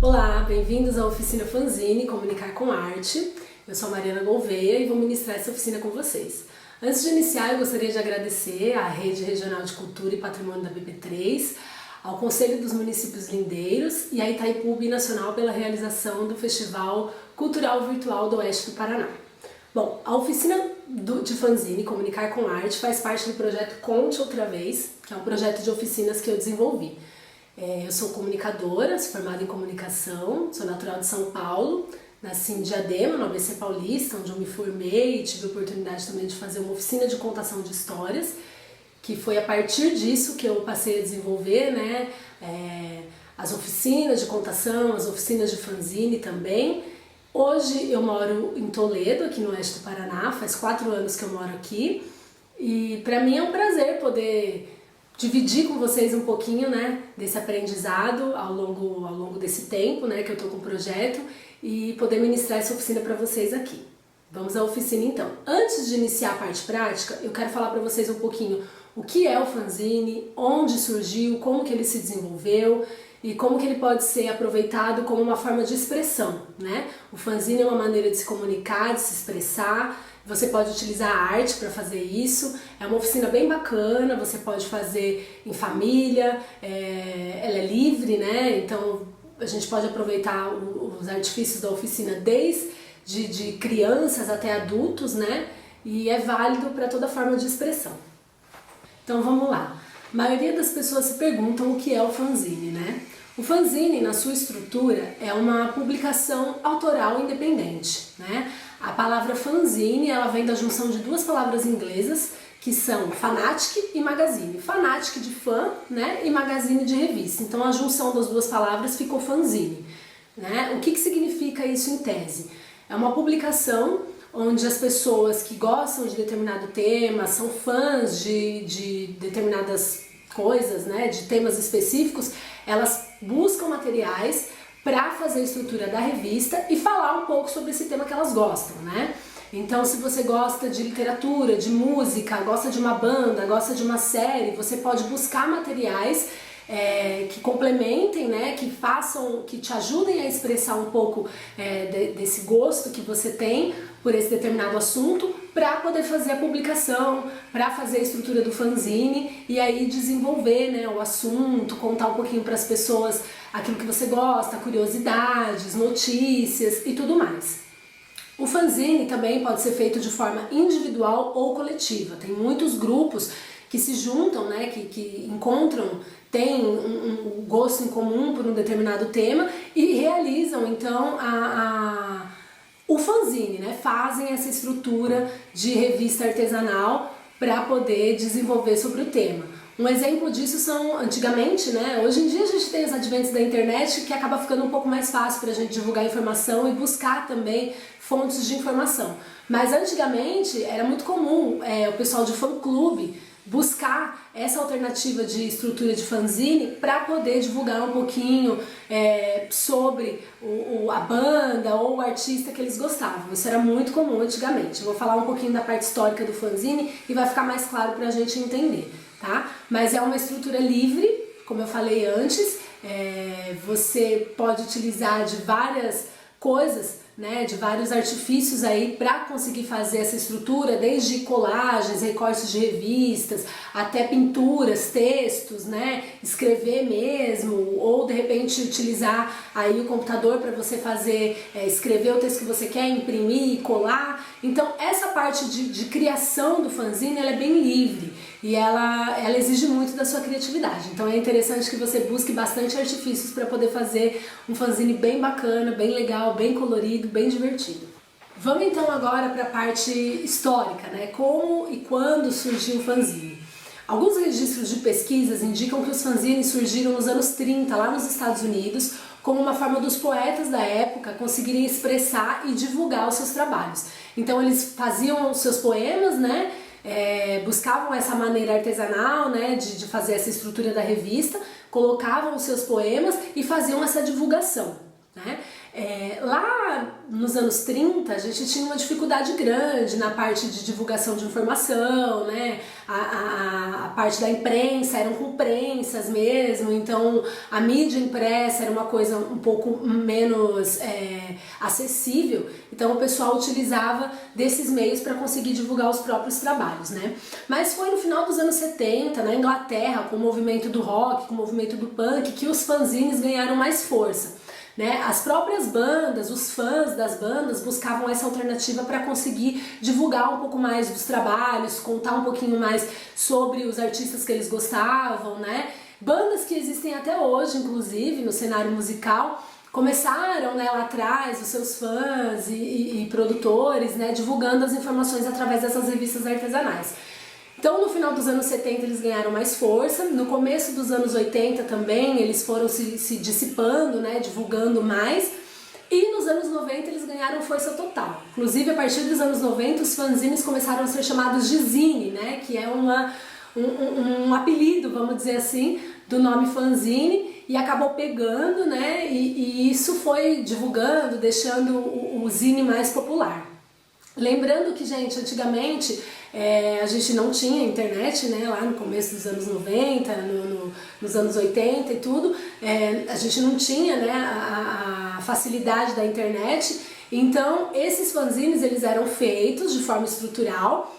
Olá, bem-vindos à oficina Fanzine Comunicar com Arte. Eu sou a Mariana Gouveia e vou ministrar essa oficina com vocês. Antes de iniciar, eu gostaria de agradecer à Rede Regional de Cultura e Patrimônio da BB3, ao Conselho dos Municípios Lindeiros e à Itaipu Binacional pela realização do Festival Cultural Virtual do Oeste do Paraná. Bom, a oficina de Fanzine Comunicar com Arte faz parte do projeto Conte Outra Vez, que é um projeto de oficinas que eu desenvolvi. Eu sou comunicadora, sou formada em comunicação, sou natural de São Paulo, nasci em Diadema, no ABC Paulista, onde eu me formei e tive a oportunidade também de fazer uma oficina de contação de histórias, que foi a partir disso que eu passei a desenvolver, né, as oficinas de contação, as oficinas de fanzine também. Hoje eu moro em Toledo, aqui no oeste do Paraná, faz 4 anos que eu moro aqui, e para mim é um prazer poder dividir com vocês um pouquinho, né, desse aprendizado ao longo desse tempo, né, que eu tô com o projeto, e poder ministrar essa oficina para vocês aqui. Vamos à oficina então. Antes de iniciar a parte prática, eu quero falar para vocês um pouquinho o que é o fanzine, onde surgiu, como que ele se desenvolveu e como que ele pode ser aproveitado como uma forma de expressão, né? O fanzine é uma maneira de se comunicar, de se expressar. Você pode utilizar a arte para fazer isso. É uma oficina bem bacana, você pode fazer em família, ela é livre, né? Então a gente pode aproveitar os artifícios da oficina desde crianças até adultos, né? E é válido para toda forma de expressão. Então vamos lá. A maioria das pessoas se perguntam o que é o fanzine, né? O fanzine, na sua estrutura, é uma publicação autoral independente, né? A palavra fanzine, ela vem da junção de duas palavras inglesas, que são fanatic e magazine. Fanatic de fã, né? E magazine de revista. Então a junção das duas palavras ficou fanzine, né? O que significa isso em tese? É uma publicação onde as pessoas que gostam de determinado tema, são fãs de determinadas coisas, né, de temas específicos, elas buscam materiais para fazer a estrutura da revista e falar um pouco sobre esse tema que elas gostam, né? Então, se você gosta de literatura, de música, gosta de uma banda, gosta de uma série, você pode buscar materiais que complementem, né, que te ajudem a expressar um pouco desse gosto que você tem por esse determinado assunto, para poder fazer a publicação, para fazer a estrutura do fanzine e aí desenvolver, né, o assunto, contar um pouquinho para as pessoas aquilo que você gosta, curiosidades, notícias e tudo mais. O fanzine também pode ser feito de forma individual ou coletiva. Tem muitos grupos que se juntam, né, que encontram, têm um gosto em comum por um determinado tema e realizam então o fanzine, né, fazem essa estrutura de revista artesanal para poder desenvolver sobre o tema. Um exemplo disso são, antigamente, né, hoje em dia a gente tem os adventos da internet que acaba ficando um pouco mais fácil para a gente divulgar informação e buscar também fontes de informação. Mas antigamente era muito comum o pessoal de fã-clube buscar essa alternativa de estrutura de fanzine para poder divulgar um pouquinho sobre a banda ou o artista que eles gostavam. Isso era muito comum antigamente. Eu vou falar um pouquinho da parte histórica do fanzine e vai ficar mais claro para a gente entender, tá? Mas é uma estrutura livre, como eu falei antes, você pode utilizar de várias coisas, né, de vários artifícios aí para conseguir fazer essa estrutura, desde colagens, recortes de revistas, até pinturas, textos, né, escrever mesmo, ou de repente utilizar aí o computador para você fazer, escrever o texto que você quer, imprimir e colar. Então essa parte de criação do fanzine, ela é bem livre e ela exige muito da sua criatividade. Então é interessante que você busque bastante artifícios para poder fazer um fanzine bem bacana, bem legal, bem colorido, bem divertido. Vamos então agora para a parte histórica, né? Como e quando surgiu o fanzine. Alguns registros de pesquisas indicam que os fanzines surgiram nos anos 30, lá nos Estados Unidos, como uma forma dos poetas da época conseguirem expressar e divulgar os seus trabalhos. Então eles faziam os seus poemas, né? Buscavam essa maneira artesanal, né, de fazer essa estrutura da revista, colocavam os seus poemas e faziam essa divulgação, né? Lá nos anos 30 a gente tinha uma dificuldade grande na parte de divulgação de informação, né? A parte da imprensa eram com prensas mesmo, então a mídia impressa era uma coisa um pouco menos acessível, então o pessoal utilizava desses meios para conseguir divulgar os próprios trabalhos, né? Mas foi no final dos anos 70, na Inglaterra, com o movimento do rock, com o movimento do punk, que os fanzines ganharam mais força. Né? As próprias bandas, os fãs das bandas buscavam essa alternativa para conseguir divulgar um pouco mais dos trabalhos, contar um pouquinho mais sobre os artistas que eles gostavam, né? Bandas que existem até hoje, inclusive, no cenário musical, começaram, né, lá atrás, os seus fãs e produtores, né, divulgando as informações através dessas revistas artesanais. Então, no final dos anos 70 eles ganharam mais força, no começo dos anos 80 também eles foram se dissipando, né, divulgando mais, e nos anos 90 eles ganharam força total. Inclusive, a partir dos anos 90 os fanzines começaram a ser chamados de zine, né, que é um apelido, vamos dizer assim, do nome fanzine, e acabou pegando, né, e isso foi divulgando, deixando o zine mais popular. Lembrando que, gente, antigamente a gente não tinha internet, né, lá no começo dos anos 90, nos anos 80 e tudo, a gente não tinha, né, a facilidade da internet, então esses fanzines eles eram feitos de forma estrutural,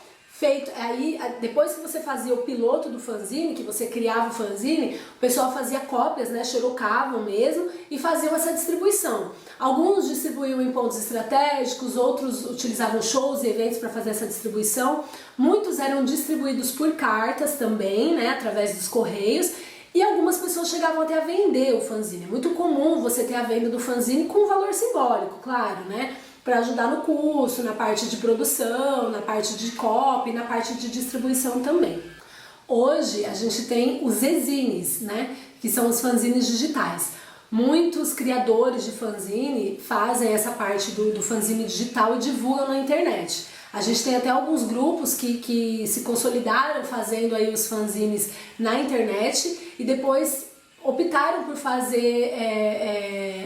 aí depois que você fazia o piloto do fanzine, que você criava o fanzine, o pessoal fazia cópias, né, xerocavam mesmo e faziam essa distribuição. Alguns distribuíam em pontos estratégicos, outros utilizavam shows e eventos para fazer essa distribuição. Muitos eram distribuídos por cartas também, né, através dos correios, e algumas pessoas chegavam até a vender o fanzine. É muito comum você ter a venda do fanzine com um valor simbólico, claro, né, para ajudar no custo, na parte de produção, na parte de copy, na parte de distribuição também. Hoje a gente tem os e-zines, né, que são os fanzines digitais. Muitos criadores de fanzine fazem essa parte do fanzine digital e divulgam na internet. A gente tem até alguns grupos que se consolidaram fazendo aí os fanzines na internet e depois optaram por fazer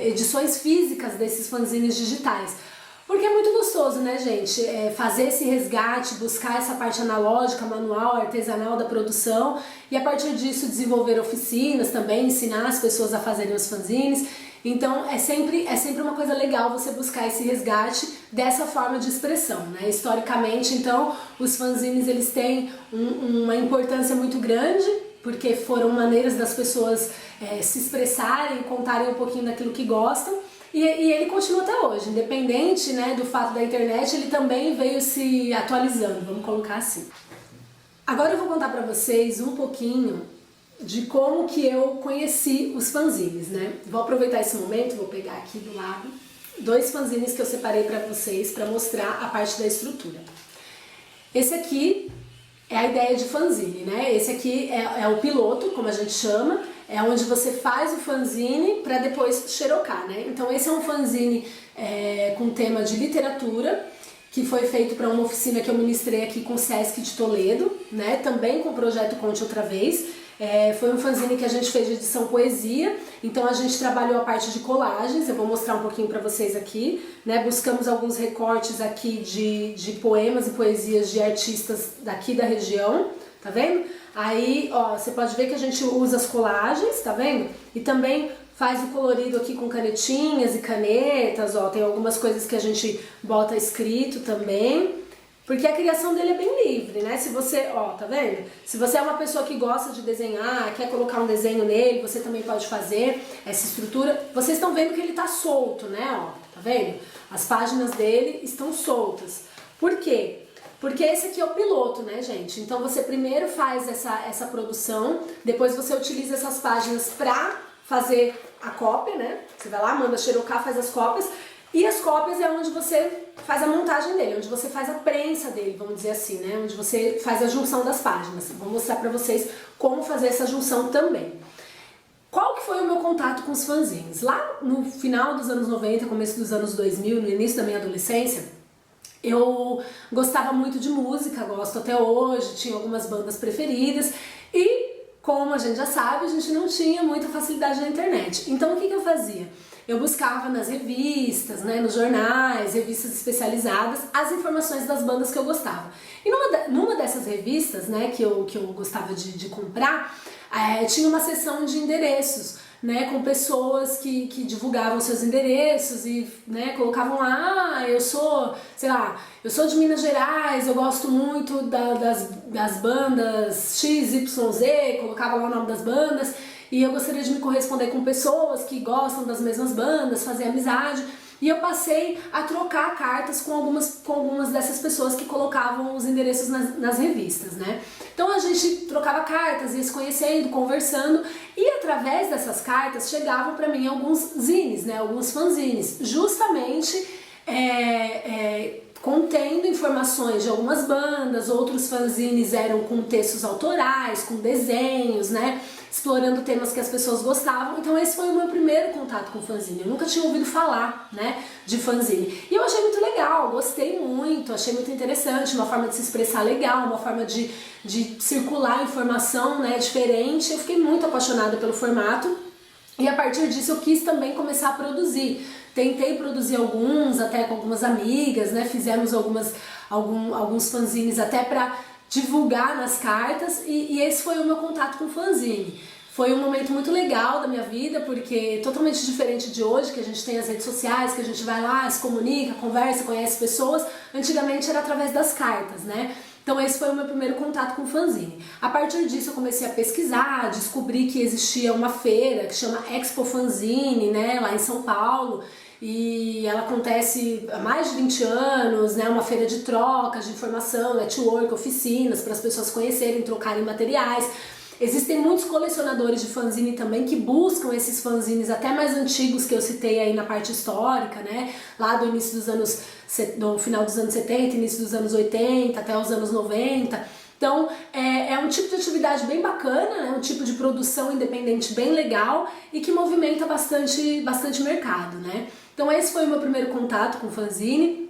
edições físicas desses fanzines digitais. Porque é muito gostoso, né, gente? Fazer esse resgate, buscar essa parte analógica, manual, artesanal da produção e a partir disso desenvolver oficinas também, ensinar as pessoas a fazerem os fanzines. Então é sempre uma coisa legal você buscar esse resgate dessa forma de expressão, né? Historicamente, então, os fanzines eles têm uma importância muito grande porque foram maneiras das pessoas se expressarem, contarem um pouquinho daquilo que gostam. E ele continua até hoje, independente, né, do fato da internet, ele também veio se atualizando, vamos colocar assim. Agora eu vou contar pra vocês um pouquinho de como que eu conheci os fanzines, né? Vou aproveitar esse momento, vou pegar aqui do lado 2 fanzines que eu separei pra vocês pra mostrar a parte da estrutura. Esse aqui é a ideia de fanzine, né? Esse aqui é o piloto, como a gente chama, é onde você faz o fanzine para depois xerocar, né? Então esse é um fanzine com tema de literatura, que foi feito para uma oficina que eu ministrei aqui com o Sesc de Toledo, né? Também com o projeto Conte Outra Vez. Foi um fanzine que a gente fez de edição poesia, então a gente trabalhou a parte de colagens, eu vou mostrar um pouquinho para vocês aqui, né? Buscamos alguns recortes aqui de poemas e poesias de artistas daqui da região, tá vendo? Aí, ó, você pode ver que a gente usa as colagens, tá vendo? E também faz o colorido aqui com canetinhas e canetas, ó, tem algumas coisas que a gente bota escrito também. Porque a criação dele é bem livre, né? Se você, ó, tá vendo? Se você é uma pessoa que gosta de desenhar, quer colocar um desenho nele, você também pode fazer essa estrutura. Vocês estão vendo que ele tá solto, né? Ó, tá vendo? As páginas dele estão soltas. Por quê? Porque esse aqui é o piloto, né, gente? Então você primeiro faz essa produção, depois você utiliza essas páginas pra fazer a cópia, né? Você vai lá, manda xerocar, faz as cópias. E as cópias é onde você faz a montagem dele, onde você faz a prensa dele, vamos dizer assim, né? Onde você faz a junção das páginas. Vou mostrar pra vocês como fazer essa junção também. Qual que foi o meu contato com os fanzines? Lá no final dos anos 90, começo dos anos 2000, no início da minha adolescência, eu gostava muito de música, gosto até hoje, tinha algumas bandas preferidas e, como a gente já sabe, a gente não tinha muita facilidade na internet. Então o que eu fazia? eu buscava nas revistas, né, nos jornais, revistas especializadas, as informações das bandas que eu gostava. E numa dessas revistas, né, que eu gostava de comprar, tinha uma seção de endereços, né, com pessoas que divulgavam seus endereços e, né, colocavam lá, eu sou de Minas Gerais, eu gosto muito das bandas XYZ, colocava lá o nome das bandas, e eu gostaria de me corresponder com pessoas que gostam das mesmas bandas, fazer amizade. E eu passei a trocar cartas com algumas dessas pessoas que colocavam os endereços nas revistas, né? Então a gente trocava cartas, ia se conhecendo, conversando, e através dessas cartas chegavam para mim alguns zines, né? Alguns fanzines, justamente contendo informações de algumas bandas. Outros fanzines eram com textos autorais, com desenhos, né? Explorando temas que as pessoas gostavam. Então esse foi o meu primeiro contato com fanzine. Eu nunca tinha ouvido falar, né, de fanzine. E eu achei muito legal, gostei muito, achei muito interessante, uma forma de se expressar legal, uma forma de circular informação, né, diferente. Eu fiquei muito apaixonada pelo formato e a partir disso eu quis também começar a produzir. Tentei produzir alguns, até com algumas amigas, né, fizemos alguns fanzines até para divulgar nas cartas, e esse foi o meu contato com o fanzine. Foi um momento muito legal da minha vida, porque totalmente diferente de hoje, que a gente tem as redes sociais, que a gente vai lá, se comunica, conversa, conhece pessoas. Antigamente era através das cartas, né? Então esse foi o meu primeiro contato com o fanzine. A partir disso eu comecei a pesquisar, descobri que existia uma feira que chama Expo Fanzine, né, lá em São Paulo, e ela acontece há mais de 20 anos, né, uma feira de trocas de informação, network, oficinas para as pessoas se conhecerem, trocarem materiais. Existem muitos colecionadores de fanzine também que buscam esses fanzines até mais antigos que eu citei aí na parte histórica, né, lá do início dos anos, do final dos anos 70, início dos anos 80 até os anos 90. Então é um tipo de atividade bem bacana, né? Um tipo de produção independente bem legal e que movimenta bastante mercado, né? Então esse foi o meu primeiro contato com o fanzine,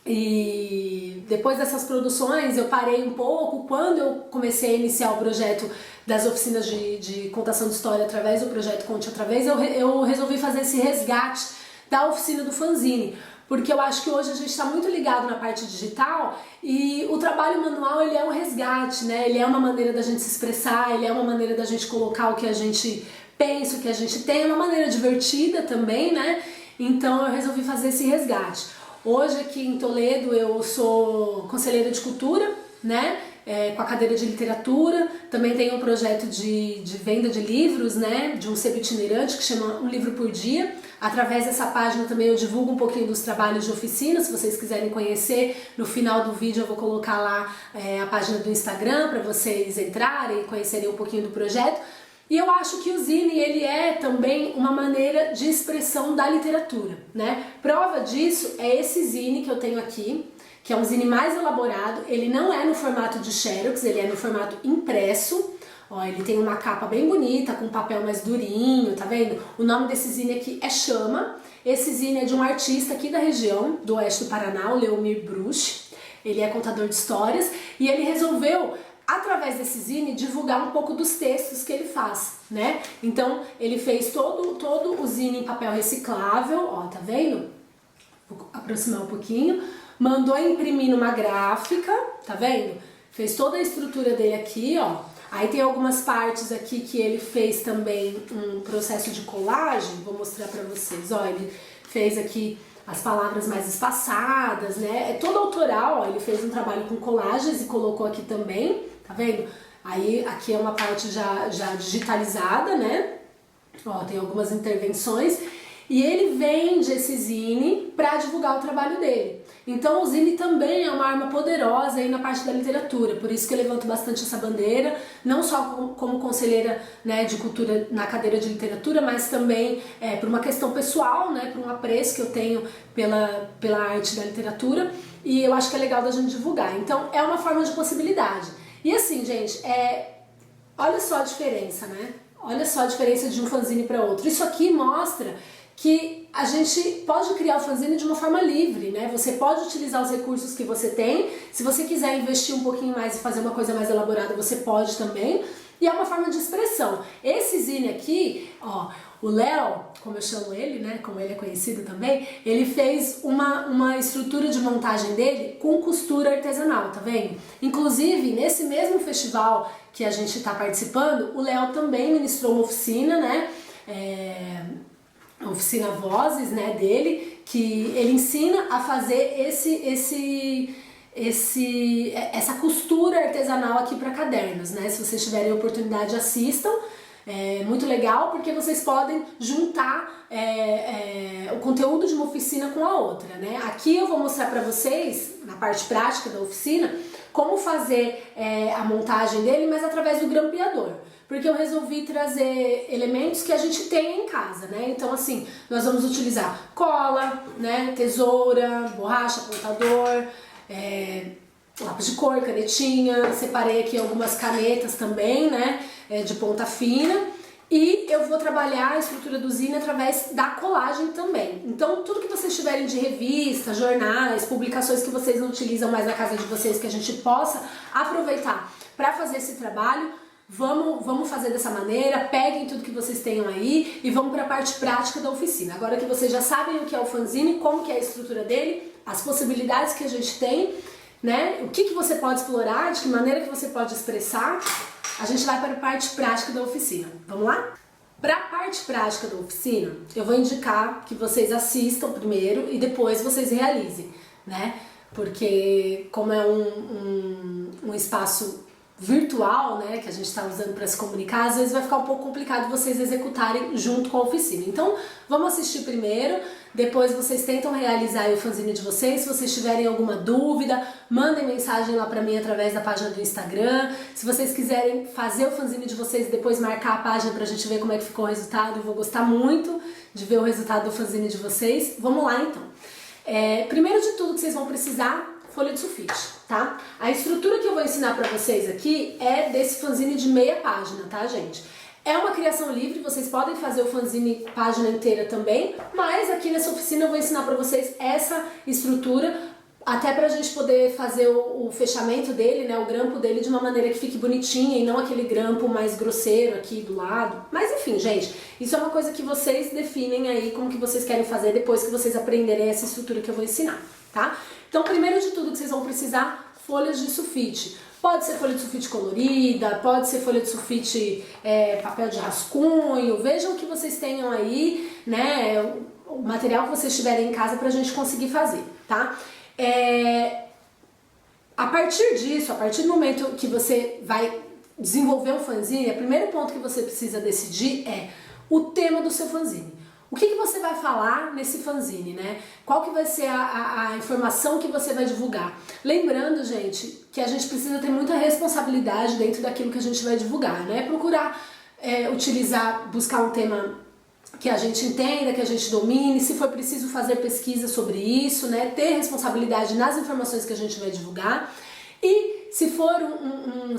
e depois dessas produções eu parei um pouco. Quando eu comecei a iniciar o projeto das oficinas de contação de história através do projeto Conte Outra Vez, eu resolvi fazer esse resgate da oficina do fanzine, porque eu acho que hoje a gente está muito ligado na parte digital e o trabalho manual ele é um resgate, né? Ele é uma maneira da gente se expressar, ele é uma maneira da gente colocar o que a gente pensa, o que a gente tem, é uma maneira divertida também, né? Então eu resolvi fazer esse resgate. Hoje aqui em Toledo eu sou conselheira de cultura, né? Com a cadeira de literatura, também tenho um projeto de venda de livros, né, de um sebo itinerante que chama Um Livro por Dia. Através dessa página também eu divulgo um pouquinho dos trabalhos de oficina. Se vocês quiserem conhecer, no final do vídeo eu vou colocar lá a página do Instagram para vocês entrarem e conhecerem um pouquinho do projeto. E eu acho que o zine ele é também uma maneira de expressão da literatura, né? Prova disso é esse zine que eu tenho aqui, que é um zine mais elaborado. Ele não é no formato de xerox, ele é no formato impresso. Ó, ele tem uma capa bem bonita, com papel mais durinho, tá vendo? O nome desse zine aqui é Chama. Esse zine é de um artista aqui da região, do oeste do Paraná, o Leomir Bruch. Ele é contador de histórias e ele resolveu, através desse zine, divulgar um pouco dos textos que ele faz, né? Então, ele fez todo o zine em papel reciclável, ó, tá vendo? Vou aproximar um pouquinho. Mandou imprimir numa gráfica, tá vendo? Fez toda a estrutura dele aqui, ó. Aí tem algumas partes aqui que ele fez também um processo de colagem, vou mostrar pra vocês, ó. Ele fez aqui as palavras mais espaçadas, né? É todo autoral, ó. Ele fez um trabalho com colagens e colocou aqui também, tá vendo? Aí aqui é uma parte já digitalizada, né? Ó, tem algumas intervenções. E ele vende esse zine para divulgar o trabalho dele. Então o zine também é uma arma poderosa aí na parte da literatura, por isso que eu levanto bastante essa bandeira, não só como conselheira, né, de cultura na cadeira de literatura, mas também por uma questão pessoal, né, por um apreço que eu tenho pela arte da literatura, e eu acho que é legal da gente divulgar. Então é uma forma de possibilidade. E assim, gente, olha só a diferença, né? Olha só a diferença de um fanzine para outro. Isso aqui mostra que a gente pode criar o fanzine de uma forma livre, né? Você pode utilizar os recursos que você tem. Se você quiser investir um pouquinho mais e fazer uma coisa mais elaborada, você pode também. E é uma forma de expressão. Esse zine aqui, ó, O Léo, como eu chamo ele, né, como ele é conhecido também, ele fez uma estrutura de montagem dele com costura artesanal, tá vendo? Inclusive, nesse mesmo festival que a gente está participando, o Léo também ministrou uma oficina, né, a oficina Vozes, né, dele, que ele ensina a fazer essa costura artesanal aqui para cadernos, né? Se vocês tiverem oportunidade, assistam. É muito legal porque vocês podem juntar o conteúdo de uma oficina com a outra, né? Aqui eu vou mostrar para vocês, na parte prática da oficina, como fazer a montagem dele, mas através do grampeador. Porque eu resolvi trazer elementos que a gente tem em casa, né? Então, assim, nós vamos utilizar cola, né? Tesoura, borracha, apontador, lápis de cor, canetinha. Separei aqui algumas canetas também, né? De ponta fina. E eu vou trabalhar a estrutura do zine através da colagem também. Então, tudo que vocês tiverem de revista, jornais, publicações que vocês não utilizam mais na casa de vocês, que a gente possa aproveitar para fazer esse trabalho, vamos fazer dessa maneira. Peguem tudo que vocês tenham aí e vamos para a parte prática da oficina. Agora que vocês já sabem o que é o fanzine, como que é a estrutura dele, as possibilidades que a gente tem, né? O que você pode explorar, de que maneira que você pode expressar, a gente vai para a parte prática da oficina. Vamos lá? Para a parte prática da oficina, eu vou indicar que vocês assistam primeiro e depois vocês realizem, né? Porque como é um espaço virtual, né, que a gente está usando para se comunicar, às vezes vai ficar um pouco complicado vocês executarem junto com a oficina. Então, vamos assistir primeiro, depois vocês tentam realizar o fanzine de vocês. Se vocês tiverem alguma dúvida, mandem mensagem lá para mim através da página do Instagram. Se vocês quiserem fazer o fanzine de vocês e depois marcar a página pra gente ver como é que ficou o resultado, eu vou gostar muito de ver o resultado do fanzine de vocês. Vamos lá, então. Primeiro de tudo que vocês vão precisar, folha de sulfite, tá? A estrutura que eu vou ensinar pra vocês aqui é desse fanzine de meia página, tá, gente? É uma criação livre, vocês podem fazer o fanzine página inteira também, mas aqui nessa oficina eu vou ensinar pra vocês essa estrutura, até pra gente poder fazer o fechamento dele, né, o grampo dele de uma maneira que fique bonitinha e não aquele grampo mais grosseiro aqui do lado. Mas enfim, gente, isso é uma coisa que vocês definem aí como que vocês querem fazer depois que vocês aprenderem essa estrutura que eu vou ensinar, tá? Então, primeiro de tudo que vocês vão precisar, folhas de sulfite. Pode ser folha de sulfite colorida, pode ser folha de sulfite papel de rascunho, vejam o que vocês tenham aí, né, o material que vocês tiverem em casa pra gente conseguir fazer, tá? A partir disso, a partir do momento que você vai desenvolver um fanzine, o primeiro ponto que você precisa decidir é o tema do seu fanzine. O que você vai falar nesse fanzine, né? Qual que vai ser a informação que você vai divulgar? Lembrando, gente, que a gente precisa ter muita responsabilidade dentro daquilo que a gente vai divulgar, né? Procurar buscar um tema que a gente entenda, que a gente domine, se for preciso fazer pesquisa sobre isso, né? Ter responsabilidade nas informações que a gente vai divulgar. E se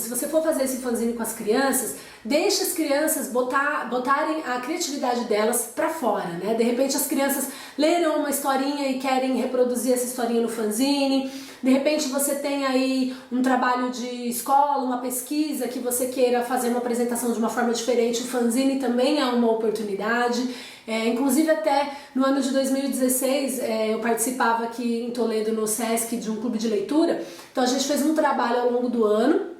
você for fazer esse fanzine com as crianças, deixe as crianças botarem a criatividade delas pra fora, né? De repente as crianças leram uma historinha e querem reproduzir essa historinha no fanzine. De repente você tem aí um trabalho de escola, uma pesquisa que você queira fazer uma apresentação de uma forma diferente. O fanzine também é uma oportunidade. Inclusive até no ano de 2016 eu participava aqui em Toledo no Sesc de um clube de leitura. Então a gente fez um trabalho ao longo do ano,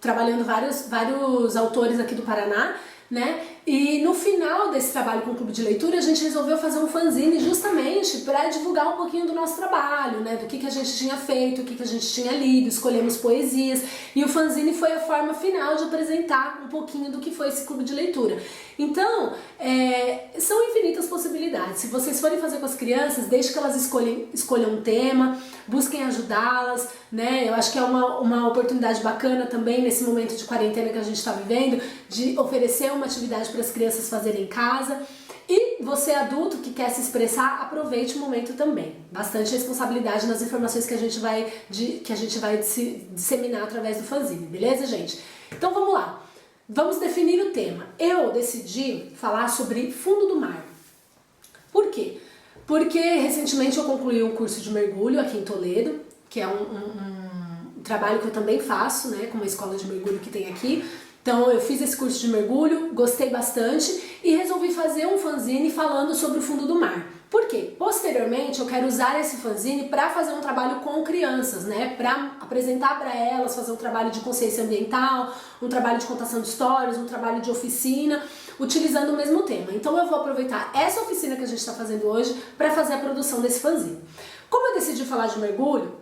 trabalhando vários autores aqui do Paraná, né? E no final desse trabalho com o clube de leitura a gente resolveu fazer um fanzine justamente para divulgar um pouquinho do nosso trabalho, né? Do que a gente tinha feito, o que a gente tinha lido, escolhemos poesias, e o fanzine foi a forma final de apresentar um pouquinho do que foi esse clube de leitura. Então, são infinitas possibilidades. Se vocês forem fazer com as crianças, deixe que elas escolham um tema, busquem ajudá-las, né? Eu acho que é uma oportunidade bacana também nesse momento de quarentena que a gente está vivendo, de oferecer uma atividade para as crianças fazerem em casa. E você, adulto, que quer se expressar, aproveite o momento também. Bastante responsabilidade nas informações que a gente vai disseminar através do fanzine, beleza, gente? Então vamos lá. Vamos definir o tema. Eu decidi falar sobre fundo do mar. Por quê? Porque recentemente eu concluí um curso de mergulho aqui em Toledo, que é um trabalho que eu também faço, né, com uma escola de mergulho que tem aqui. Então eu fiz esse curso de mergulho, gostei bastante e resolvi fazer um fanzine falando sobre o fundo do mar. Por quê? Posteriormente eu quero usar esse fanzine para fazer um trabalho com crianças, né? Para apresentar para elas, fazer um trabalho de consciência ambiental, um trabalho de contação de histórias, um trabalho de oficina, utilizando o mesmo tema. Então eu vou aproveitar essa oficina que a gente está fazendo hoje para fazer a produção desse fanzine. Como eu decidi falar de mergulho,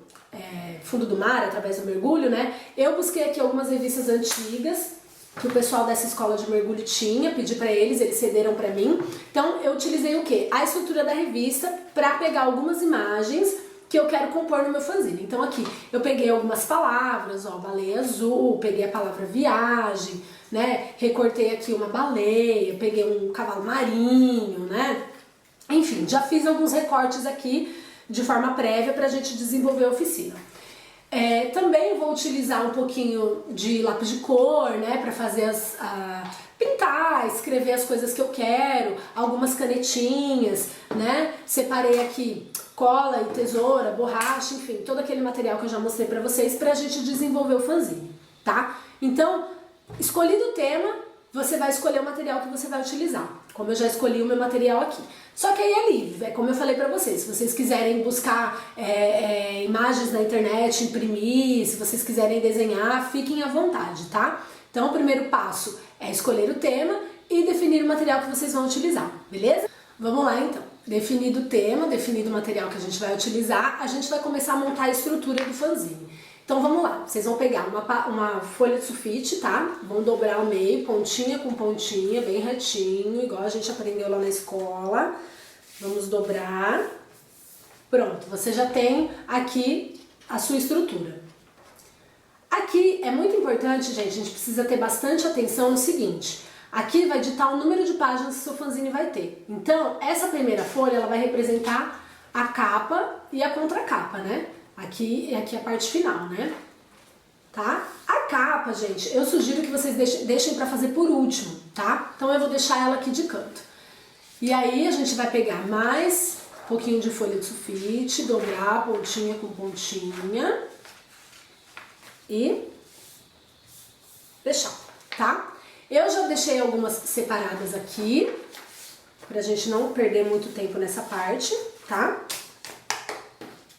fundo do mar, através do mergulho, né? Eu busquei aqui algumas revistas antigas que o pessoal dessa escola de mergulho tinha, pedi para eles cederam para mim. Então eu utilizei o quê? A estrutura da revista para pegar algumas imagens que eu quero compor no meu fanzine. Então aqui eu peguei algumas palavras, ó, baleia azul, peguei a palavra viagem, né? Recortei aqui uma baleia, peguei um cavalo marinho, né? Enfim, já fiz alguns recortes aqui de forma prévia para a gente desenvolver a oficina. Também vou utilizar um pouquinho de lápis de cor, né, para fazer pintar, escrever as coisas que eu quero, algumas canetinhas, né, separei aqui cola e tesoura, borracha, enfim, todo aquele material que eu já mostrei para vocês pra gente desenvolver o fanzine, tá? Então, escolhido o tema, você vai escolher o material que você vai utilizar, como eu já escolhi o meu material aqui. Só que aí é livre, é como eu falei pra vocês, se vocês quiserem buscar imagens na internet, imprimir, se vocês quiserem desenhar, fiquem à vontade, tá? Então o primeiro passo é escolher o tema e definir o material que vocês vão utilizar, beleza? Vamos lá então. Definido o tema, definido o material que a gente vai utilizar, a gente vai começar a montar a estrutura do fanzine. Então vamos lá, vocês vão pegar uma folha de sulfite, tá? Vão dobrar ao meio, pontinha com pontinha, bem retinho, igual a gente aprendeu lá na escola. Vamos dobrar. Pronto, você já tem aqui a sua estrutura. Aqui é muito importante, gente, a gente precisa ter bastante atenção no seguinte. Aqui vai ditar o número de páginas que o seu fanzine vai ter. Então, essa primeira folha, ela vai representar a capa e a contracapa, né? Aqui é aqui a parte final, né? Tá? A capa, gente, eu sugiro que vocês deixem pra fazer por último, tá? Então eu vou deixar ela aqui de canto. E aí a gente vai pegar mais um pouquinho de folha de sulfite, dobrar pontinha com pontinha e fechar, tá? Eu já deixei algumas separadas aqui, pra gente não perder muito tempo nessa parte, tá?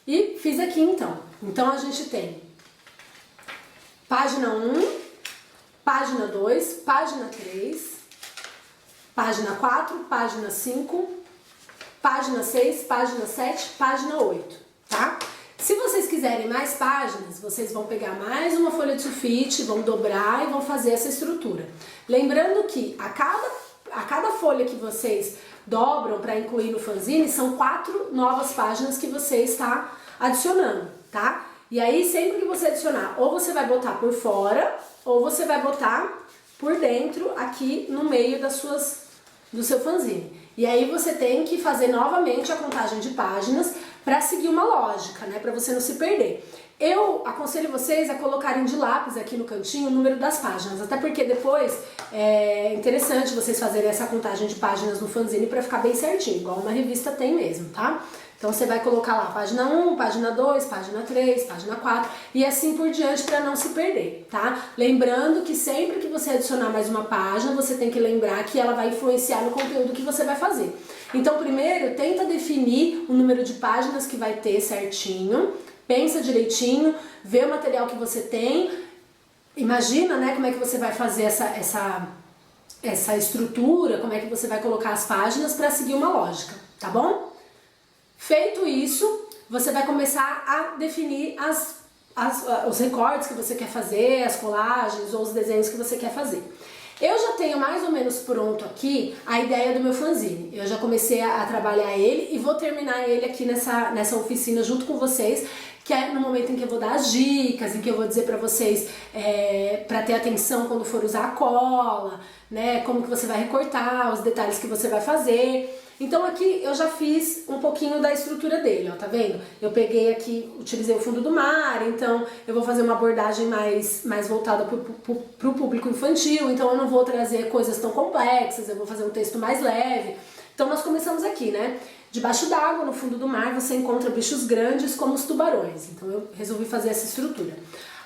E fiz aqui então. Então a gente tem página 1, página 2, página 3, página 4, página 5, página 6, página 7, página 8, tá? Se vocês quiserem mais páginas, vocês vão pegar mais uma folha de sulfite, vão dobrar e vão fazer essa estrutura. Lembrando que a cada folha que vocês dobram para incluir no fanzine, são 4 novas páginas que você está adicionando, tá? E aí, sempre que você adicionar, ou você vai botar por fora, ou você vai botar por dentro, aqui no meio do seu fanzine. E aí você tem que fazer novamente a contagem de páginas para seguir uma lógica, né? Para você não se perder. Eu aconselho vocês a colocarem de lápis aqui no cantinho o número das páginas, até porque depois é interessante vocês fazerem essa contagem de páginas no fanzine para ficar bem certinho, igual uma revista tem mesmo, tá? Então você vai colocar lá página 1, página 2, página 3, página 4 e assim por diante para não se perder, tá? Lembrando que sempre que você adicionar mais uma página, você tem que lembrar que ela vai influenciar no conteúdo que você vai fazer. Então primeiro, tenta definir o número de páginas que vai ter certinho, pensa direitinho, vê o material que você tem, imagina, né, como é que você vai fazer essa estrutura, como é que você vai colocar as páginas para seguir uma lógica, tá bom? Feito isso, você vai começar a definir os recortes que você quer fazer, as colagens ou os desenhos que você quer fazer. Eu já tenho mais ou menos pronto aqui a ideia do meu fanzine. Eu já comecei a trabalhar ele e vou terminar ele aqui nessa oficina junto com vocês, que é no momento em que eu vou dar as dicas, em que eu vou dizer pra vocês pra ter atenção quando for usar a cola, né, como que você vai recortar, os detalhes que você vai fazer. Então aqui eu já fiz um pouquinho da estrutura dele, ó, tá vendo? Eu peguei aqui, utilizei o fundo do mar, então eu vou fazer uma abordagem mais voltada pro público infantil, então eu não vou trazer coisas tão complexas, eu vou fazer um texto mais leve. Então nós começamos aqui, né? Debaixo d'água, no fundo do mar, você encontra bichos grandes como os tubarões, então eu resolvi fazer essa estrutura.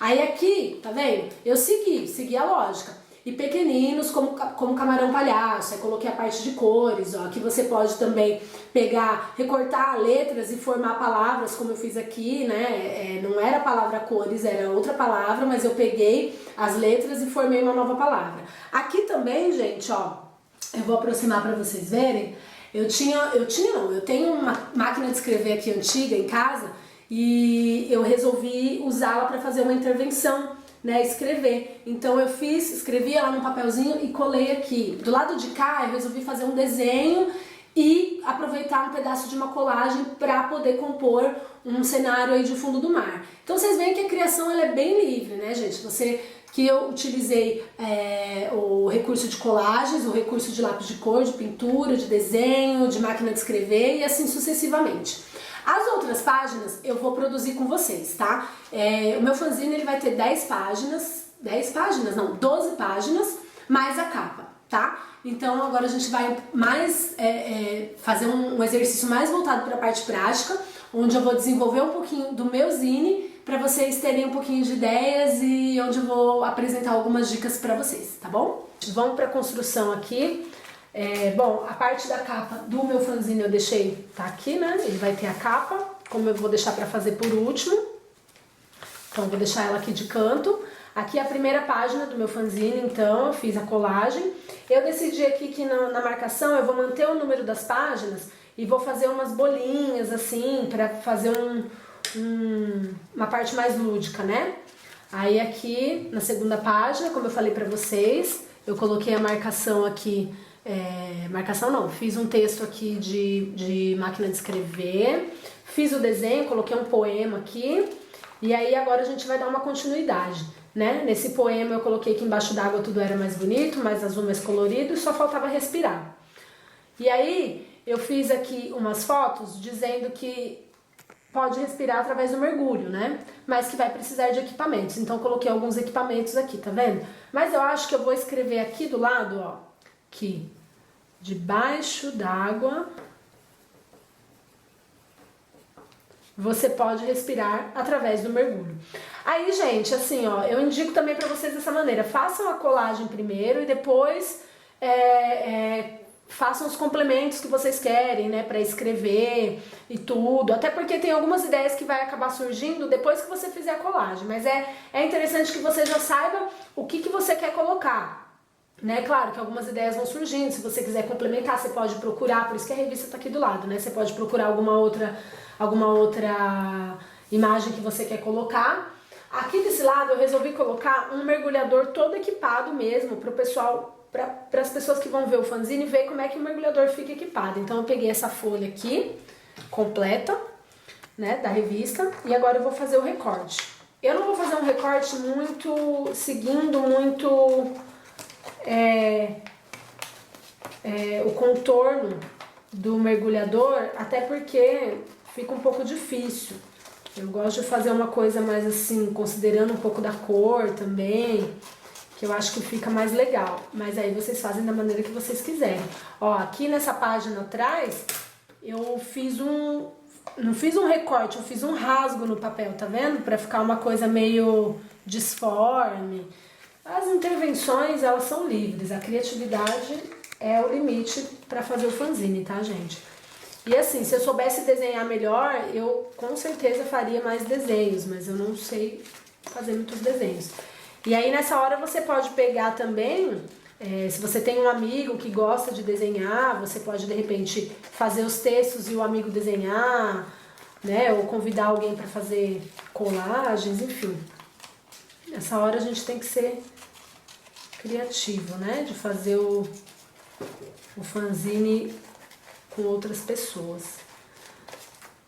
Aí aqui, tá vendo? Eu segui a lógica. e pequeninos como camarão palhaço. Aí coloquei a parte de cores, ó. Aqui você pode também pegar, recortar letras e formar palavras, como eu fiz aqui, né? Não era a palavra cores, era outra palavra, mas eu peguei as letras e formei uma nova palavra. Aqui também, gente, ó, eu vou aproximar para vocês verem. Eu tenho uma máquina de escrever aqui antiga em casa e eu resolvi usá-la para fazer uma intervenção, né, escrever. Então eu escrevi ela num papelzinho e colei aqui. Do lado de cá eu resolvi fazer um desenho e aproveitar um pedaço de uma colagem para poder compor um cenário aí de fundo do mar. Então vocês veem que a criação ela é bem livre, né, gente? Que eu utilizei o recurso de colagens, o recurso de lápis de cor, de pintura, de desenho, de máquina de escrever e assim sucessivamente. As outras páginas eu vou produzir com vocês, tá? O meu fanzine ele vai ter 12 páginas, mais a capa, tá? Então agora a gente vai fazer um exercício mais voltado para a parte prática, onde eu vou desenvolver um pouquinho do meu zine para vocês terem um pouquinho de ideias e onde eu vou apresentar algumas dicas para vocês, tá bom? Vamos para a construção aqui. Bom, a parte da capa do meu fanzine eu deixei, tá aqui, né? Ele vai ter a capa, como eu vou deixar para fazer por último. Então eu vou deixar ela aqui de canto. Aqui é a primeira página do meu fanzine, então eu fiz a colagem. Eu decidi aqui que na marcação eu vou manter o número das páginas e vou fazer umas bolinhas assim, para fazer uma parte mais lúdica, né? Aí aqui na segunda página, como eu falei pra vocês, eu coloquei a marcação aqui, fiz um texto aqui de máquina de escrever, fiz o desenho, coloquei um poema aqui, e aí agora a gente vai dar uma continuidade, né? Nesse poema eu coloquei que embaixo d'água tudo era mais bonito, mais azul, mais colorido, e só faltava respirar. E aí eu fiz aqui umas fotos dizendo que pode respirar através do mergulho, né? Mas que vai precisar de equipamentos. Então eu coloquei alguns equipamentos aqui, tá vendo? Mas eu acho que eu vou escrever aqui do lado, ó, que debaixo d'água você pode respirar através do mergulho. Aí, gente, assim, ó, eu indico também pra vocês dessa maneira. Façam a colagem primeiro e depois façam os complementos que vocês querem, né, para escrever e tudo. Até porque tem algumas ideias que vai acabar surgindo depois que você fizer a colagem. Mas é interessante que você já saiba o que você quer colocar, né? Claro que algumas ideias vão surgindo. Se você quiser complementar, você pode procurar. Por isso que a revista tá aqui do lado, né? Você pode procurar alguma outra imagem que você quer colocar. Aqui desse lado eu resolvi colocar um mergulhador todo equipado mesmo pro pessoal, para as pessoas que vão ver o fanzine ver como é que o mergulhador fica equipado. Então eu peguei essa folha aqui, completa, né, da revista, e agora eu vou fazer o recorte. Eu não vou fazer um recorte seguindo muito o contorno do mergulhador, até porque fica um pouco difícil. Eu gosto de fazer uma coisa mais assim, considerando um pouco da cor também, que eu acho que fica mais legal, mas aí vocês fazem da maneira que vocês quiserem. Ó, aqui nessa página atrás, eu não fiz um recorte, eu fiz um rasgo no papel, tá vendo? Pra ficar uma coisa meio disforme. As intervenções, elas são livres, a criatividade é o limite pra fazer o fanzine, tá, gente? E assim, se eu soubesse desenhar melhor, eu com certeza faria mais desenhos, mas eu não sei fazer muitos desenhos. E aí nessa hora você pode pegar também, se você tem um amigo que gosta de desenhar, você pode de repente fazer os textos e o amigo desenhar, né? Ou convidar alguém para fazer colagens, enfim. Nessa hora a gente tem que ser criativo, né? De fazer o fanzine com outras pessoas,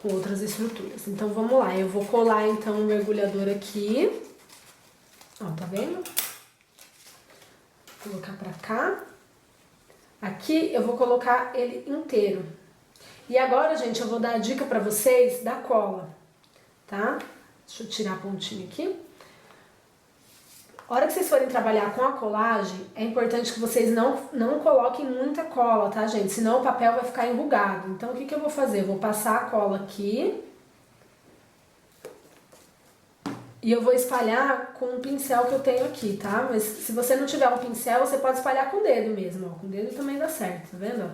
com outras estruturas. Então vamos lá, eu vou colar então o mergulhador aqui. Ó, tá vendo? Vou colocar pra cá. Aqui eu vou colocar ele inteiro. E agora, gente, eu vou dar a dica pra vocês da cola, tá? Deixa eu tirar a pontinha aqui. A hora que vocês forem trabalhar com a colagem, é importante que vocês não coloquem muita cola, tá, gente? Senão o papel vai ficar enrugado. Então, o que eu vou fazer? Eu vou passar a cola aqui. E eu vou espalhar com um pincel que eu tenho aqui, tá? Mas se você não tiver um pincel, você pode espalhar com o dedo mesmo, ó. Com o dedo também dá certo, tá vendo?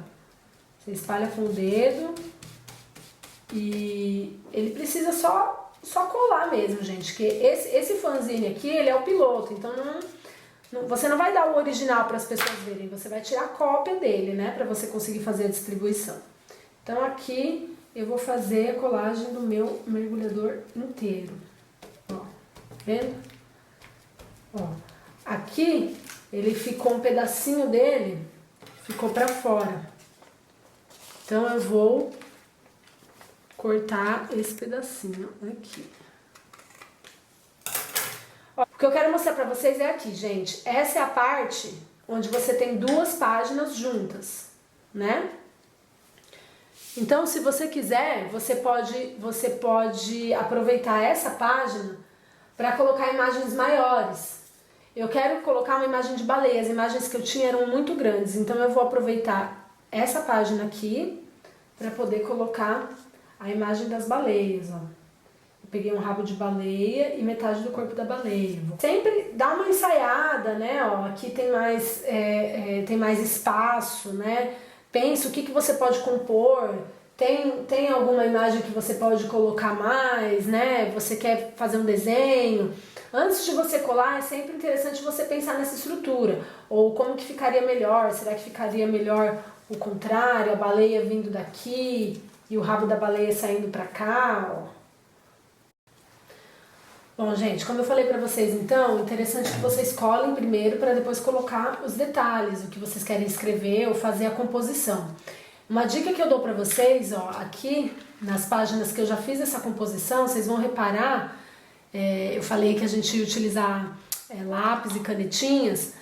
Você espalha com o dedo e ele precisa só colar mesmo, gente. Que esse fanzine aqui, ele é o piloto, então você não vai dar o original para as pessoas verem, você vai tirar a cópia dele, né? Para você conseguir fazer a distribuição. Então aqui eu vou fazer a colagem do meu mergulhador inteiro. Ó, tá vendo? Ó, aqui ele ficou um pedacinho dele, ficou para fora. Então eu vou cortar esse pedacinho aqui. Ó, o que eu quero mostrar pra vocês é aqui, gente. Essa é a parte onde você tem duas páginas juntas, né? Então, se você quiser, você pode aproveitar essa página para colocar imagens maiores. Eu quero colocar uma imagem de baleia, as imagens que eu tinha eram muito grandes, então eu vou aproveitar essa página aqui para poder colocar a imagem das baleias, ó. Eu peguei um rabo de baleia e metade do corpo da baleia. Sempre dá uma ensaiada, né? Ó, aqui tem mais espaço, né? Pensa o que você pode compor. Tem alguma imagem que você pode colocar mais, né? Você quer fazer um desenho. Antes de você colar, é sempre interessante você pensar nessa estrutura. Ou como que ficaria melhor? Será que ficaria melhor o contrário? A baleia vindo daqui e o rabo da baleia saindo pra cá, ó. Bom, gente, como eu falei pra vocês, então, interessante que vocês colhem primeiro para depois colocar os detalhes, o que vocês querem escrever ou fazer a composição. Uma dica que eu dou pra vocês, ó, aqui nas páginas que eu já fiz essa composição, vocês vão reparar, eu falei que a gente ia utilizar lápis e canetinhas,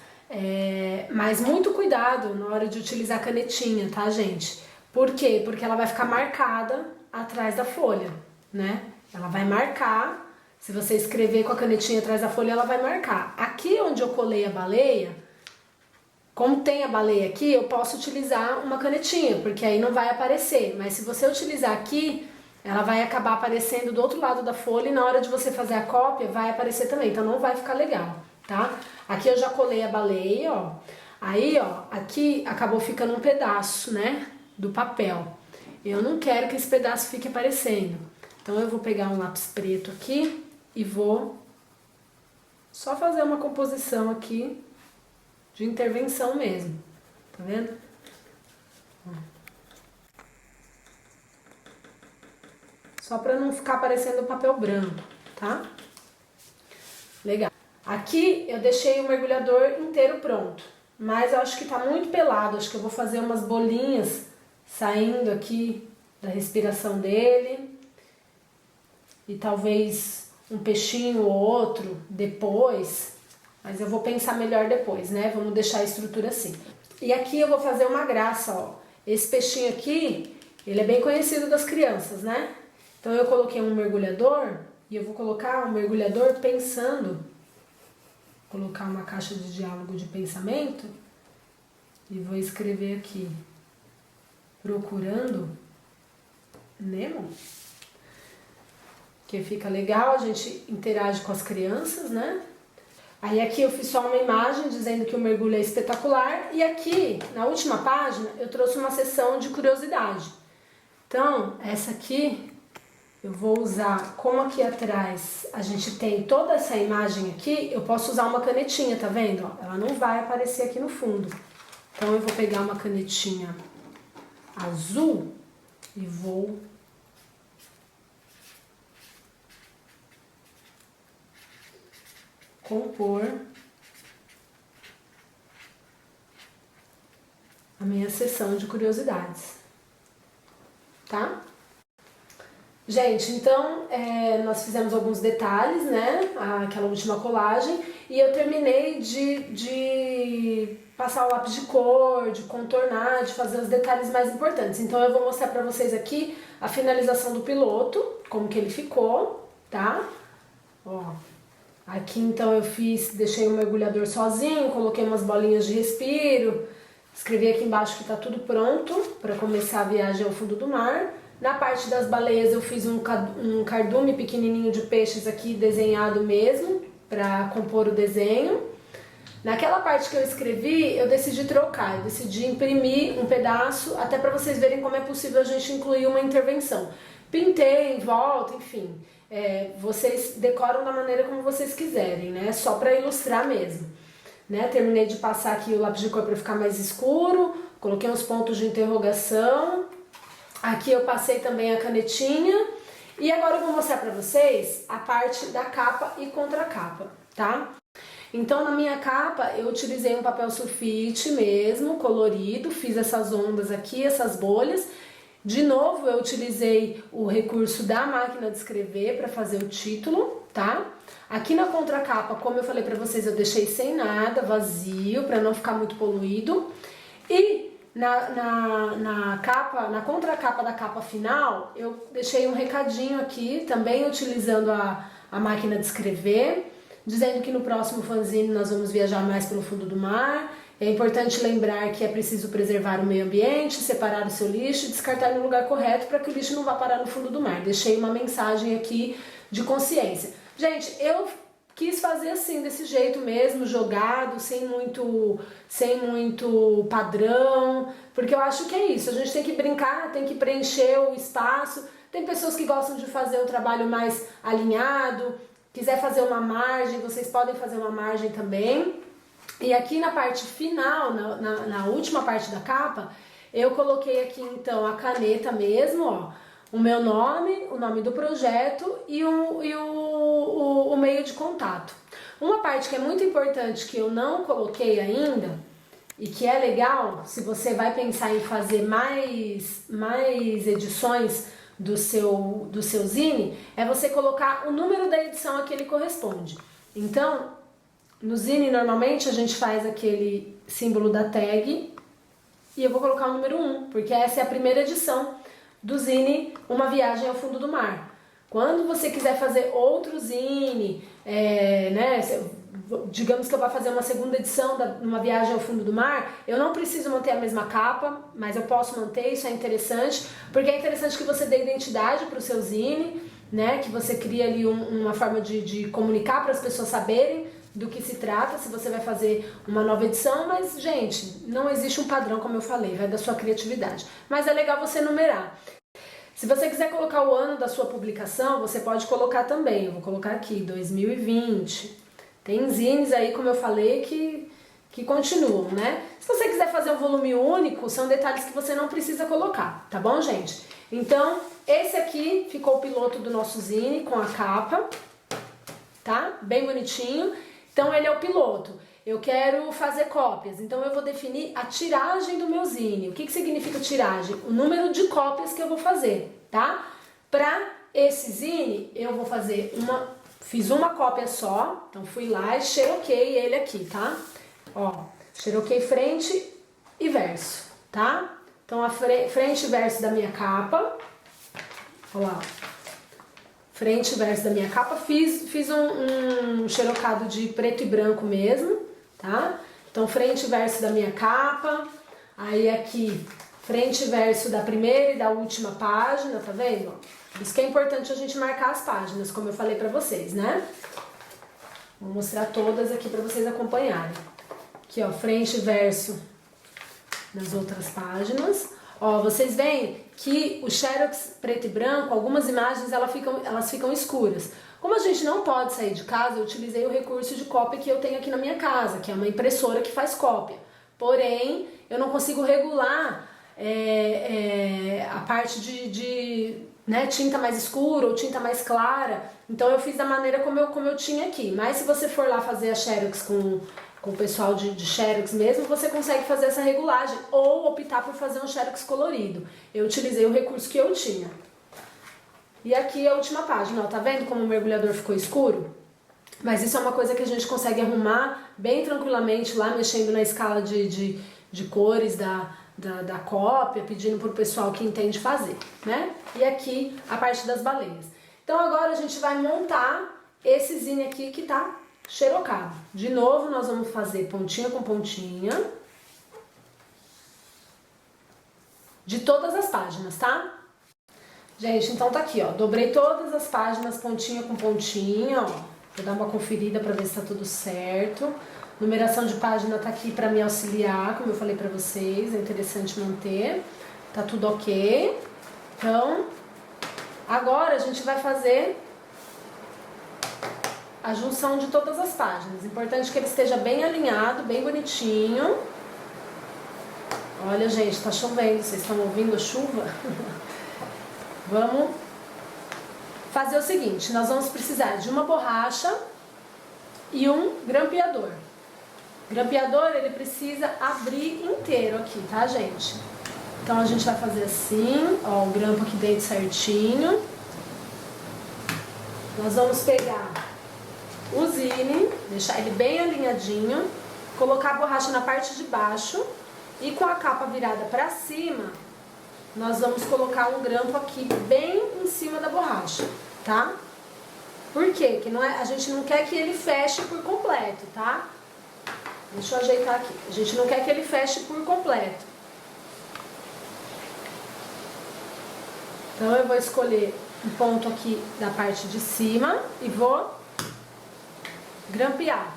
mas muito cuidado na hora de utilizar a canetinha, tá, gente? Por quê? Porque ela vai ficar marcada atrás da folha, né? Ela vai marcar. Se você escrever com a canetinha atrás da folha, ela vai marcar. Aqui onde eu colei a baleia, como tem a baleia aqui, eu posso utilizar uma canetinha, porque aí não vai aparecer. Mas se você utilizar aqui, ela vai acabar aparecendo do outro lado da folha e na hora de você fazer a cópia, vai aparecer também. Então não vai ficar legal, tá? Aqui eu já colei a baleia, ó. Aí, ó, aqui acabou ficando um pedaço, né, do papel. Eu não quero que esse pedaço fique aparecendo. Então eu vou pegar um lápis preto aqui e vou só fazer uma composição aqui de intervenção mesmo, tá vendo? Só para não ficar aparecendo papel branco, tá? Legal. Aqui eu deixei o mergulhador inteiro pronto, mas eu acho que tá muito pelado, acho que eu vou fazer umas bolinhas saindo aqui da respiração dele e talvez um peixinho ou outro depois, mas eu vou pensar melhor depois, né? Vamos deixar a estrutura assim. E aqui eu vou fazer uma graça, ó. Esse peixinho aqui, ele é bem conhecido das crianças, né? Então eu coloquei um mergulhador e eu vou colocar um mergulhador pensando, colocar uma caixa de diálogo de pensamento e vou escrever aqui, procurando Nemo. Que fica legal, a gente interage com as crianças, né? Aí aqui eu fiz só uma imagem dizendo que o mergulho é espetacular. E aqui, na última página, eu trouxe uma seção de curiosidade. Então, essa aqui, eu vou usar, como aqui atrás a gente tem toda essa imagem aqui, eu posso usar uma canetinha, tá vendo? Ó, ela não vai aparecer aqui no fundo. Então eu vou pegar uma canetinha azul e vou compor a minha seção de curiosidades, tá? Gente, então nós fizemos alguns detalhes, né? Aquela última colagem, e eu terminei de passar o lápis de cor, de contornar, de fazer os detalhes mais importantes. Então eu vou mostrar pra vocês aqui a finalização do piloto, como que ele ficou, tá? Ó. Aqui então eu deixei o mergulhador sozinho, coloquei umas bolinhas de respiro, escrevi aqui embaixo que tá tudo pronto para começar a viagem ao fundo do mar. Na parte das baleias eu fiz um cardume pequenininho de peixes aqui desenhado mesmo, para compor o desenho. Naquela parte que eu escrevi, eu decidi trocar, eu decidi imprimir um pedaço, até para vocês verem como é possível a gente incluir uma intervenção. Pintei em volta, enfim, vocês decoram da maneira como vocês quiserem, né? Só para ilustrar mesmo. Né? Terminei de passar aqui o lápis de cor para ficar mais escuro, coloquei uns pontos de interrogação. Aqui eu passei também a canetinha. E agora eu vou mostrar para vocês a parte da capa e contracapa, tá? Então na minha capa eu utilizei um papel sulfite mesmo, colorido, fiz essas ondas aqui, essas bolhas. De novo eu utilizei o recurso da máquina de escrever para fazer o título, tá? Aqui na contracapa, como eu falei para vocês, eu deixei sem nada, vazio, para não ficar muito poluído. E na contracapa da capa final, eu deixei um recadinho aqui, também utilizando a máquina de escrever, dizendo que no próximo fanzine nós vamos viajar mais para o fundo do mar. É importante lembrar que é preciso preservar o meio ambiente, separar o seu lixo e descartar no lugar correto para que o lixo não vá parar no fundo do mar. Deixei uma mensagem aqui de consciência. Gente, eu quis fazer assim, desse jeito mesmo, jogado, sem muito padrão, porque eu acho que é isso, a gente tem que brincar, tem que preencher o espaço. Tem pessoas que gostam de fazer um trabalho mais alinhado, quiser fazer uma margem, vocês podem fazer uma margem também. E aqui na parte final, na última parte da capa, eu coloquei aqui então a caneta mesmo, ó, o meu nome, o nome do projeto e o meio de contato. Uma parte que é muito importante que eu não coloquei ainda e que é legal, se você vai pensar em fazer mais edições do seu zine, é você colocar o número da edição a que ele corresponde. Então, no zine normalmente a gente faz aquele símbolo da tag e eu vou colocar o número 1, porque essa é a primeira edição do zine Uma Viagem ao Fundo do Mar. Quando você quiser fazer outro zine, né, digamos que eu vou fazer uma segunda edição de Uma Viagem ao Fundo do Mar, eu não preciso manter a mesma capa, mas eu posso manter, isso é interessante, porque é interessante que você dê identidade para o seu zine, né, que você crie ali uma forma de comunicar para as pessoas saberem do que se trata, se você vai fazer uma nova edição, mas, gente, não existe um padrão, como eu falei, vai da sua criatividade. Mas é legal você numerar. Se você quiser colocar o ano da sua publicação, você pode colocar também. Eu vou colocar aqui, 2020. Tem zines aí, como eu falei, que continuam, né? Se você quiser fazer um volume único, são detalhes que você não precisa colocar, tá bom, gente? Então, esse aqui ficou o piloto do nosso zine com a capa, tá? Bem bonitinho. Então ele é o piloto. Eu quero fazer cópias, então eu vou definir a tiragem do meu zine. O que significa tiragem? O número de cópias que eu vou fazer, tá? Para esse zine, eu vou fazer fiz uma cópia só, então fui lá e xeroquei ele aqui, tá? Ó, xeroquei frente e verso, tá? Então a frente e verso da minha capa, ó lá, frente e verso da minha capa, fiz um xerocado de preto e branco mesmo, tá? Então frente e verso da minha capa, aí aqui frente e verso da primeira e da última página, tá vendo? Isso que é importante a gente marcar as páginas, como eu falei pra vocês, né? Vou mostrar todas aqui pra vocês acompanharem. Aqui, ó, frente e verso nas outras páginas. Ó, vocês veem que o Xerox preto e branco, algumas imagens elas ficam escuras. Como a gente não pode sair de casa, eu utilizei o recurso de cópia que eu tenho aqui na minha casa, que é uma impressora que faz cópia. Porém, eu não consigo regular a parte de né, tinta mais escura ou tinta mais clara. Então eu fiz da maneira como eu tinha aqui. Mas se você for lá fazer a Xerox com o pessoal de Xerox mesmo, você consegue fazer essa regulagem ou optar por fazer um Xerox colorido. Eu utilizei o recurso que eu tinha. E aqui a última página, ó, tá vendo como o mergulhador ficou escuro? Mas isso é uma coisa que a gente consegue arrumar bem tranquilamente lá, mexendo na escala de cores da cópia, pedindo pro pessoal que entende fazer, né? E aqui a parte das baleias. Então agora a gente vai montar esse zine aqui que tá xerocado. De novo, nós vamos fazer pontinha com pontinha de todas as páginas, tá? Gente, então tá aqui, ó. Dobrei todas as páginas pontinha com pontinha, ó. Vou dar uma conferida pra ver se tá tudo certo. Numeração de página tá aqui pra me auxiliar, como eu falei pra vocês. É interessante manter. Tá tudo ok. Então, agora a gente vai fazer a junção de todas as páginas. Importante que ele esteja bem alinhado, bem bonitinho. Olha, gente, tá chovendo. Vocês estão ouvindo a chuva? Vamos fazer o seguinte, nós vamos precisar de uma borracha e um grampeador. O grampeador, ele precisa abrir inteiro aqui, tá, gente? Então a gente vai fazer assim, ó, o grampo aqui dentro certinho. Nós vamos pegar o zine, deixar ele bem alinhadinho, colocar a borracha na parte de baixo e com a capa virada para cima, nós vamos colocar um grampo aqui bem em cima da borracha, tá? Por quê? Que não é, a gente não quer que ele feche por completo, tá? Deixa eu ajeitar aqui. A gente não quer que ele feche por completo. Então eu vou escolher um ponto aqui da parte de cima e vou grampear.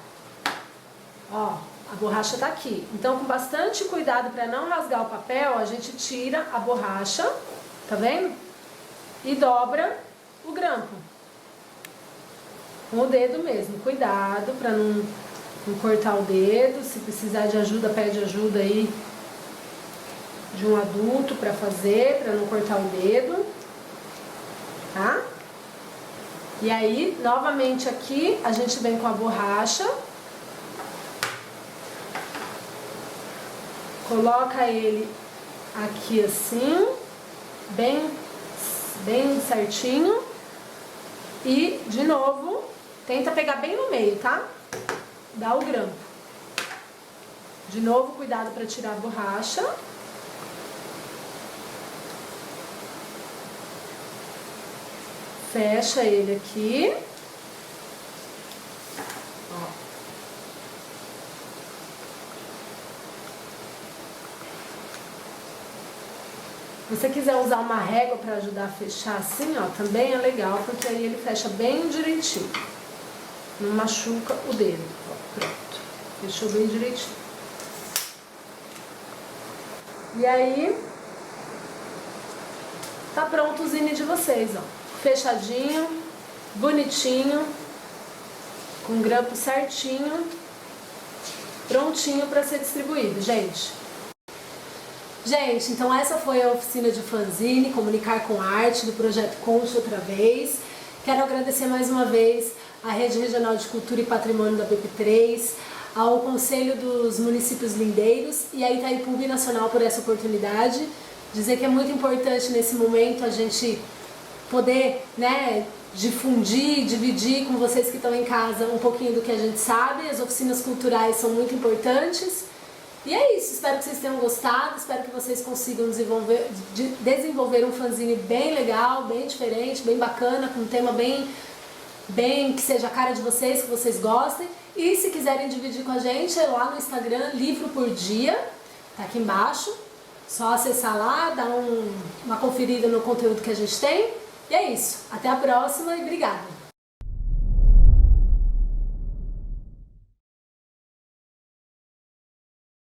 Ó, a borracha tá aqui. Então, com bastante cuidado para não rasgar o papel, a gente tira a borracha, tá vendo? E dobra o grampo. Com o dedo mesmo. Cuidado para não cortar o dedo. Se precisar de ajuda, pede ajuda aí de um adulto para fazer, para não cortar o dedo. Tá? E aí, novamente aqui, a gente vem com a borracha. Coloca ele aqui assim, bem certinho. E, de novo, tenta pegar bem no meio, tá? Dá o grampo. De novo, cuidado para tirar a borracha. Fecha ele aqui. Ó. Se você quiser usar uma régua para ajudar a fechar assim, ó, também é legal, porque aí ele fecha bem direitinho. Não machuca o dedo. Ó, pronto. Fechou bem direitinho. E aí, tá pronto o zine de vocês, ó. Fechadinho, bonitinho, com grampo certinho, prontinho para ser distribuído, gente. Gente, então essa foi a oficina de fanzine, Comunicar com Arte, do projeto Conte Outra Vez. Quero agradecer mais uma vez à Rede Regional de Cultura e Patrimônio da BP3, ao Conselho dos Municípios Lindeiros e à Itaipu Nacional por essa oportunidade. Dizer que é muito importante nesse momento a gente poder, né, difundir, dividir com vocês que estão em casa um pouquinho do que a gente sabe. As oficinas culturais são muito importantes. E é isso, espero que vocês tenham gostado, espero que vocês consigam desenvolver um fanzine bem legal, bem diferente, bem bacana, com um tema bem que seja a cara de vocês, que vocês gostem. E se quiserem dividir com a gente, é lá no Instagram, Livro por Dia, tá aqui embaixo. Só acessar lá, dar uma conferida no conteúdo que a gente tem. E é isso, até a próxima e obrigada!